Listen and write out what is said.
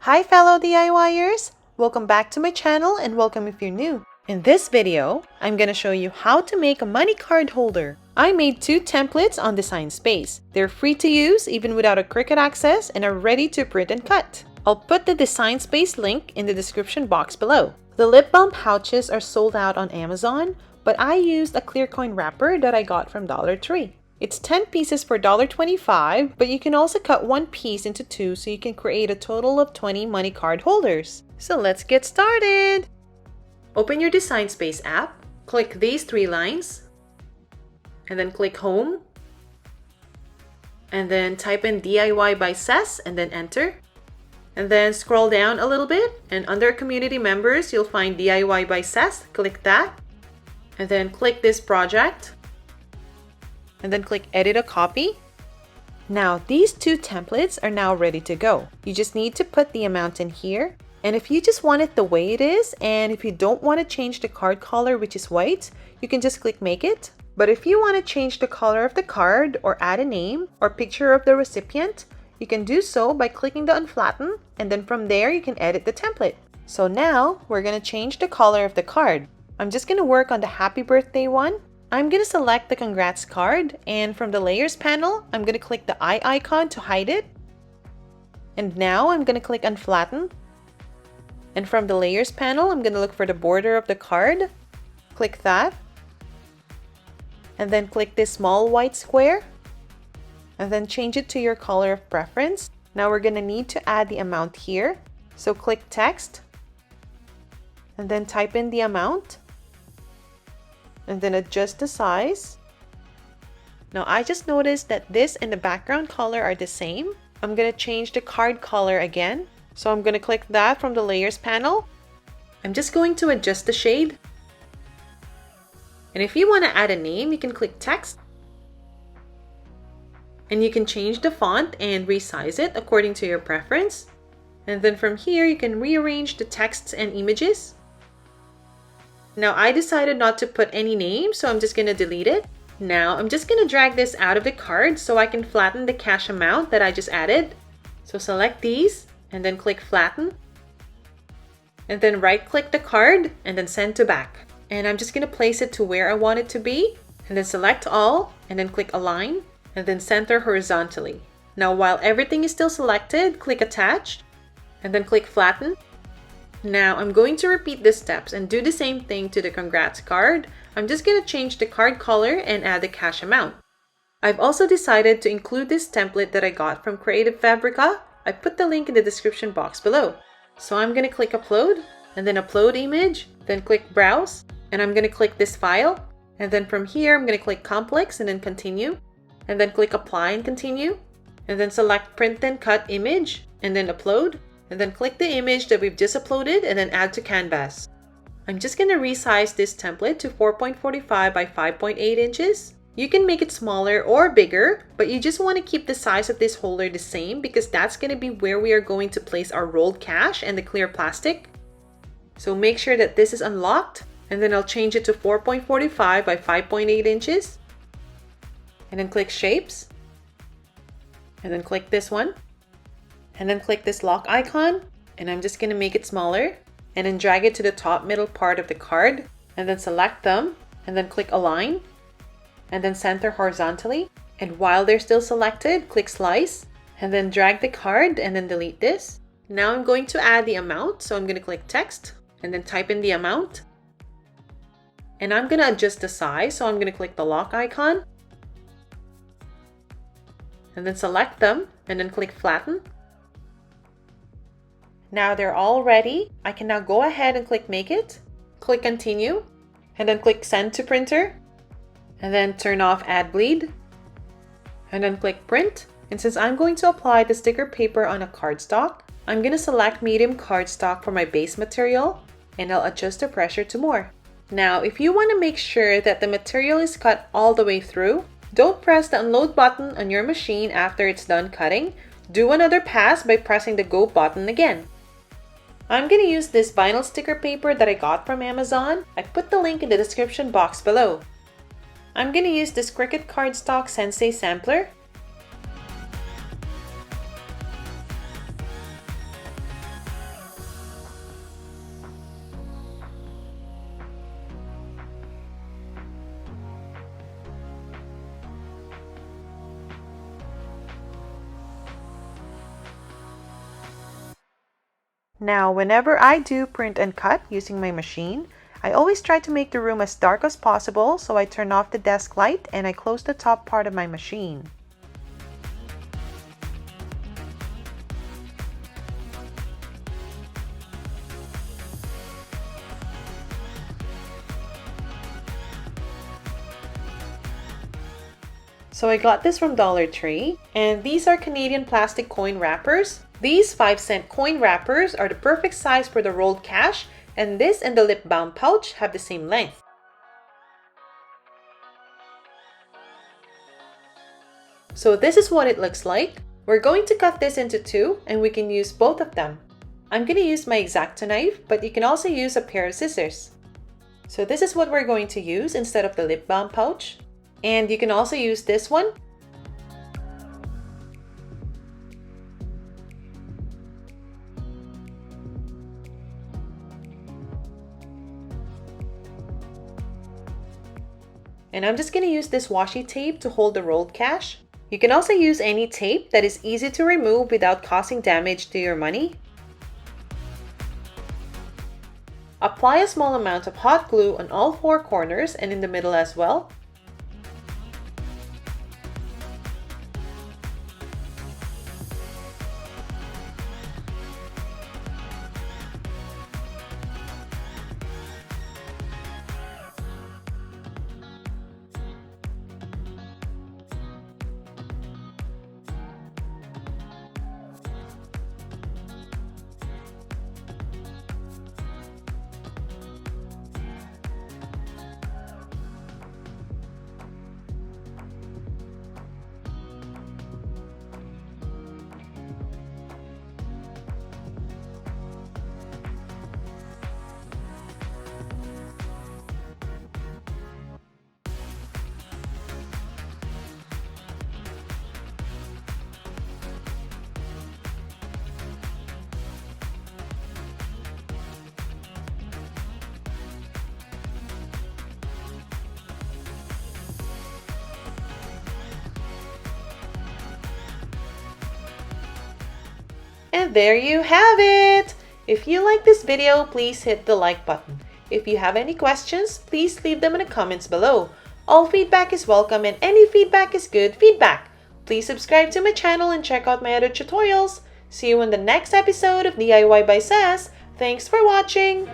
Hi fellow DIYers! Welcome back to my channel and welcome if you're new. In this video, I'm gonna show you how to make a money card holder. I made two templates on Design Space. They're free to use even without a Cricut access and are ready to print and cut. I'll put the Design Space link in the description box below. The lip balm pouches are sold out on Amazon, but I used a clear coin wrapper that I got from Dollar Tree. It's 10 pieces for $1.25, but you can also cut one piece into two so you can create a total of 20 money card holders. So let's get started! Open your Design Space app, click these three lines, and then click Home, and then type in DIY by Cess and then enter. And then scroll down a little bit, and under Community Members, you'll find DIY by Cess. Click that, and then click this project. And then click Edit a Copy. Now these two templates are now ready to go. You just need to put the amount in here. And if you just want it the way it is, and if you don't want to change the card color, which is white, you can just click Make It. But if you want to change the color of the card or add a name or picture of the recipient, you can do so by clicking the Unflatten, and then from there you can edit the template. So now we're going to change the color of the card. I'm just going to work on the Happy Birthday one. I'm going to select the Congrats card, and from the Layers panel, I'm going to click the eye icon to hide it. And now I'm going to click Unflatten. And from the Layers panel, I'm going to look for the border of the card. Click that. And then click this small white square. And then change it to your color of preference. Now we're going to need to add the amount here. So click Text. And then type in the amount. And then adjust the size. Now I just noticed that this and the background color are the same. I'm going to change the card color again. So I'm going to click that from the Layers panel. I'm just going to adjust the shade. And if you want to add a name, you can click Text. And you can change the font and resize it according to your preference. And then from here, you can rearrange the texts and images. Now I decided not to put any name, so I'm just going to delete it. Now I'm just going to drag this out of the card so I can flatten the cash amount that I just added. So select these and then click Flatten. And then right click the card and then Send to Back. And I'm just going to place it to where I want it to be. And then select all and then click Align and then center horizontally. Now while everything is still selected, click Attach and then click Flatten. Now I'm going to repeat the steps and do the same thing to the Congrats card. I'm just going to change the card color and add the cash amount. I've also decided to include this template that I got from Creative Fabrica. I put the link in the description box below. So I'm going to click Upload and then Upload Image, then click Browse, and I'm going to click this file. And then from here, I'm going to click Complex and then Continue, and then click Apply and Continue, and then select Print and Cut Image and then Upload. And then click the image that we've just uploaded and then add to canvas. I'm just going to resize this template to 4.45 by 5.8 inches. You can make it smaller or bigger, but you just want to keep the size of this holder the same because that's going to be where we are going to place our rolled cash and the clear plastic. So make sure that this is unlocked, and then I'll change it to 4.45 by 5.8 inches. And then click Shapes. And then click this one. And then click this lock icon, and I'm just going to make it smaller and then drag it to the top middle part of the card and then select them and then click Align and then center horizontally. And while they're still selected, click Slice and then drag the card and then delete this. Now I'm going to add the amount, so I'm going to click Text and then type in the amount. And I'm going to adjust the size, so I'm going to click the lock icon and then select them and then click Flatten. Now they're all ready. I can now go ahead and click Make It, click Continue, and then click Send to Printer, and then turn off Add Bleed, and then click Print. And since I'm going to apply the sticker paper on a cardstock, I'm going to select medium cardstock for my base material, and I'll adjust the pressure to more. Now, if you want to make sure that the material is cut all the way through, don't press the Unload button on your machine after it's done cutting. Do another pass by pressing the Go button again. I'm going to use this vinyl sticker paper that I got from Amazon. I put the link in the description box below. I'm going to use this Cricut Cardstock Sensei sampler. Now, whenever I do print and cut using my machine, I always try to make the room as dark as possible, so I turn off the desk light and I close the top part of my machine. So I got this from Dollar Tree, and these are Canadian plastic coin wrappers. These 5-cent coin wrappers are the perfect size for the rolled cash, and this and the lip balm pouch have the same length. So this is what it looks like. We're going to cut this into two, and we can use both of them. I'm going to use my X-Acto knife, but you can also use a pair of scissors. So this is what we're going to use instead of the lip balm pouch. And you can also use this one. And I'm just going to use this washi tape to hold the rolled cash. You can also use any tape that is easy to remove without causing damage to your money. Apply a small amount of hot glue on all four corners and in the middle as well. And there you have it! If you like this video, please hit the like button. If you have any questions, please leave them in the comments below. All feedback is welcome and any feedback is good feedback. Please subscribe to my channel and check out my other tutorials. See you in the next episode of DIY by Sass. Thanks for watching!